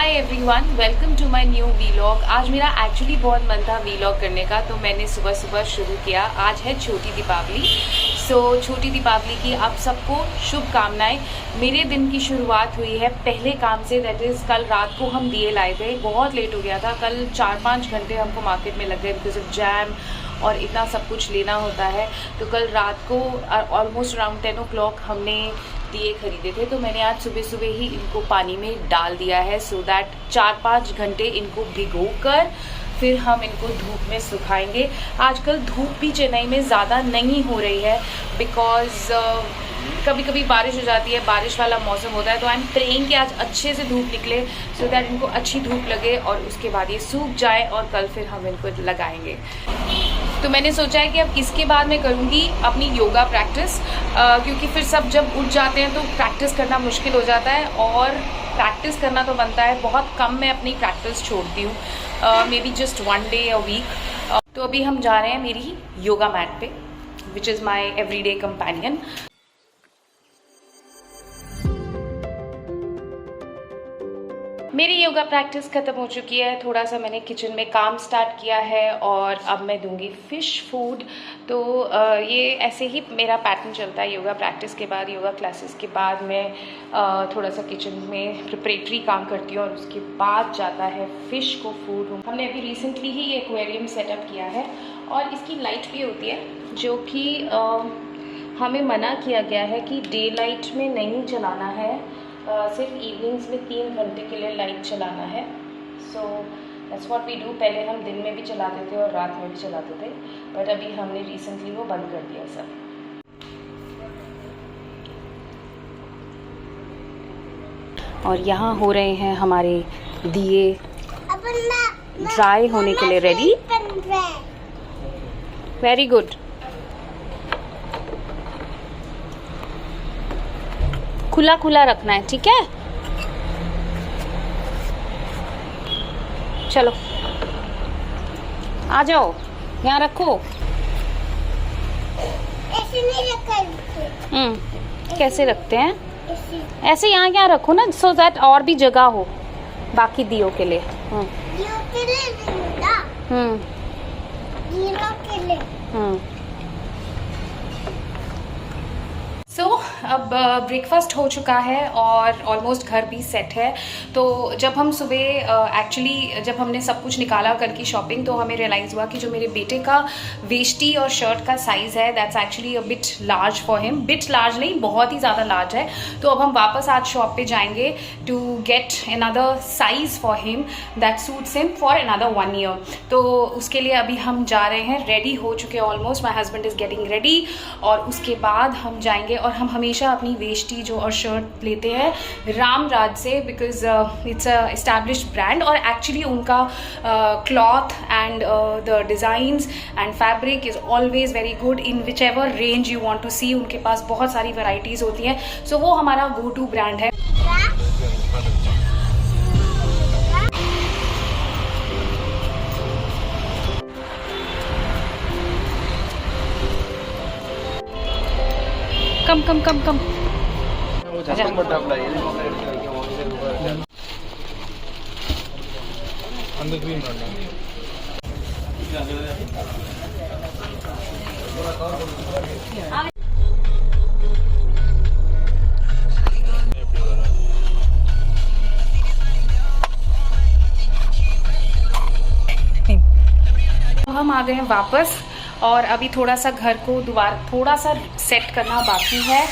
Hi everyone, welcome to my new vlog. आज मेरा actually बहुत मन था वीलॉग करने का, तो मैंने सुबह सुबह शुरू किया। आज है छोटी दीपावली। छोटी दीपावली की आप सबको शुभकामनाएं। मेरे दिन की शुरुआत हुई है पहले काम से, दैट इज़ कल रात को हम दिए लाए थे। बहुत लेट हो गया था, कल 4-5 घंटे हमको मार्केट में लग गए बिकॉज ऑफ जैम और इतना सब कुछ लेना होता है। तो कल रात को ऑलमोस्ट अराउंड 10 o'clock हमने दिए खरीदे थे। तो मैंने आज सुबह सुबह ही इनको पानी में डाल दिया है, सो दैट 4-5 घंटे इनको भिगो कर फिर हम इनको धूप में सुखाएंगे। आजकल धूप भी चेन्नई में ज़्यादा नहीं हो रही है बिकॉज कभी कभी बारिश हो जाती है, बारिश वाला मौसम होता है। तो आई एम प्रेइंग कि आज अच्छे से धूप निकले सो दैट इनको अच्छी धूप लगे और उसके बाद ये सूख जाए और कल फिर हम इनको लगाएंगे। तो मैंने सोचा है कि अब इसके बाद मैं करूँगी अपनी योगा प्रैक्टिस, क्योंकि फिर सब जब उठ जाते हैं तो प्रैक्टिस करना मुश्किल हो जाता है और प्रैक्टिस करना तो बनता है। बहुत कम मैं अपनी प्रैक्टिस छोड़ती हूँ, may be just 1 day a week। तो अभी हम जा रहे हैं मेरी योगा मैट पे, which is my everyday companion. मेरी योगा प्रैक्टिस ख़त्म हो चुकी है। थोड़ा सा मैंने किचन में काम स्टार्ट किया है और अब मैं दूंगी फ़िश फूड। तो ये ऐसे ही मेरा पैटर्न चलता है। योगा प्रैक्टिस के बाद, योगा क्लासेस के बाद मैं थोड़ा सा किचन में प्रिपरेटरी काम करती हूँ और उसके बाद जाता है फ़िश को फूड। हमने अभी रिसेंटली ही ये एक्वेरियम सेटअप किया है और इसकी लाइट भी होती है, जो कि हमें मना किया गया है कि डे लाइट में नहीं चलाना है, सिर्फ इवनिंग्स में 3 घंटे के लिए लाइट चलाना है। So that's what we do. पहले हम दिन में भी चलाते थे और रात में भी चलाते थे, बट अभी हमने रिसेंटली वो बंद कर दिया सब। और यहाँ हो रहे हैं हमारे दिए ड्राई होने के लिए रेडी। Very good. खुला खुला रखना है, ठीक है? चलो आ जाओ, यहाँ रखो। ऐसे नहीं रखा। कैसे रखते हैं? ऐसे यहाँ रखो ना, सो दैट और भी जगह हो बाकी दियों के लिए। दियों के लिए दियों के लिए। सो अब ब्रेकफास्ट हो चुका है और ऑलमोस्ट घर भी सेट है। तो जब हम सुबह एक्चुअली जब हमने सब कुछ निकाला कल की शॉपिंग, तो हमें रियलाइज़ हुआ कि जो मेरे बेटे का वेस्टी और शर्ट का साइज़ है, that's actually a bit large for him. Bit large नहीं, बहुत ही ज़्यादा लार्ज है। तो अब हम वापस आज शॉप पे जाएंगे to get another size for him that suits him for another 1 year। तो उसके लिए अभी हम जा रहे हैं, रेडी हो चुके हैं almost. My husband is getting ready और उसके बाद हम जाएंगे। और हम हमेशा अपनी वेस्टी जो और शर्ट लेते हैं रामराज से, because it's a established brand और एक्चुअली उनका cloth and the designs and fabric is always very good in which ever range you want to see. उनके पास बहुत सारी वैरायटीज़ होती हैं, सो वो हमारा गो टू ब्रांड है। कम कम कम कम हम आ गए हैं वापस और अभी थोड़ा सा घर को दोबारा थोड़ा सा सेट करना बाकी है,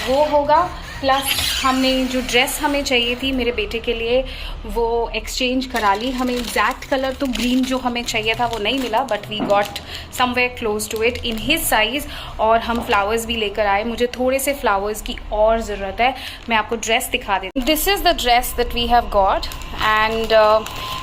वो होगा। प्लस हमने जो ड्रेस हमें चाहिए थी मेरे बेटे के लिए वो एक्सचेंज करा ली। हमें एग्जैक्ट कलर तो ग्रीन जो हमें चाहिए था वो नहीं मिला, but we got somewhere close to it in his size. और हम फ्लावर्स भी लेकर आए। मुझे थोड़े से फ्लावर्स की और ज़रूरत है। मैं आपको ड्रेस दिखा देती हूँ। This is the dress that we have got and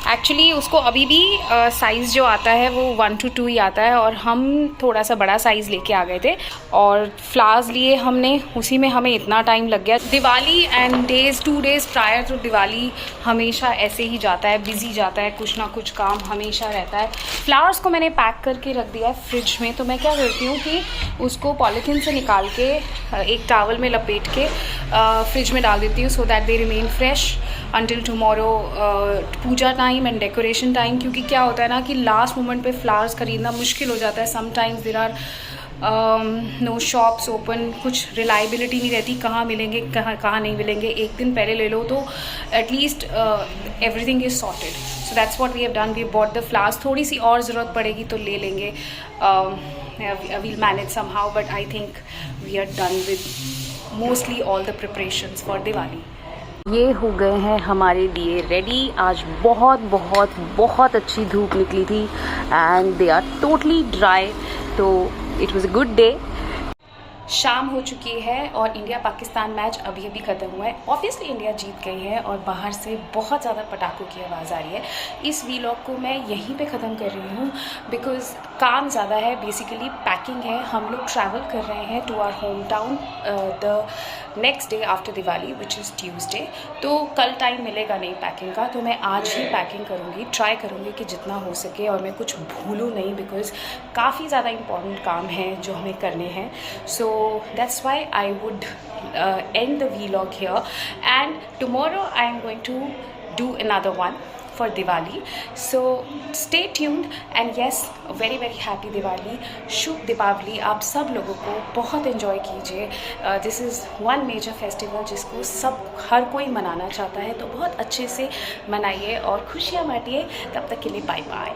actually उसको अभी भी साइज़ जो आता है वो 1 to 2 ही आता है और हम थोड़ा सा बड़ा साइज़ लेके आ गए थे और फ्लावर्स लिए हमने, उसी में हमें इतना टाइम लग गया। Diwali and days 2 days prior to Diwali हमेशा ऐसे ही जाता है, बिजी जाता है, कुछ ना कुछ काम हमेशा रहता है। फ्लावर्स को मैंने पैक करके रख दिया है फ्रिज में, तो मैं क्या करती हूँ कि उसको पॉलीथीन से निकाल के एक टॉवल में लपेट के फ्रिज में डाल देती हूँ, so that they remain fresh until tomorrow puja time and decoration time. क्योंकि क्या होता है ना कि लास्ट मोमेंट पे फ्लावर्स खरीदना मुश्किल हो जाता है। Sometimes there are no shops open, कुछ रिलायबिलिटी नहीं रहती, कहाँ मिलेंगे कहाँ नहीं मिलेंगे। एक दिन पहले ले लो तो at least everything is sorted. So that's what we have done, we bought the flowers. थोड़ी सी और ज़रूरत पड़ेगी तो ले लेंगे, we'll manage somehow, but I think we are done with mostly all the preparations for Diwali. ये हो गए हैं हमारे दिए रेडी। आज बहुत बहुत बहुत अच्छी धूप निकली थी and they are totally dry, तो it was a good day. शाम हो चुकी है और इंडिया पाकिस्तान मैच अभी अभी ख़त्म हुआ है। ऑब्वियसली इंडिया जीत गई है और बाहर से बहुत ज़्यादा पटाखों की आवाज़ आ रही है। इस वीलॉग को मैं यहीं पे ख़त्म कर रही हूँ बिकॉज़ काम ज़्यादा है, बेसिकली पैकिंग है। हम लोग ट्रैवल कर रहे हैं to our home town the next day after Diwali which is Tuesday. तो कल टाइम मिलेगा नहीं पैकिंग का, तो मैं आज ही पैकिंग करूँगी, ट्राई करूँगी कि जितना हो सके और मैं कुछ भूलूँ नहीं, बिकॉज़ काफ़ी ज़्यादा इंपॉर्टेंट काम है जो हमें करने हैं। सो that's why I would end the vlog here, and tomorrow I am going to do another one for Diwali. So stay tuned and yes, very very happy Diwali, शुभ दीपावली आप सब लोगों को। बहुत enjoy कीजिए। This is one major festival जिसको हर कोई मनाना चाहता है, तो बहुत अच्छे से मनाइए और खुशियाँ बांटिए। तब तक के लिए बाय बाय।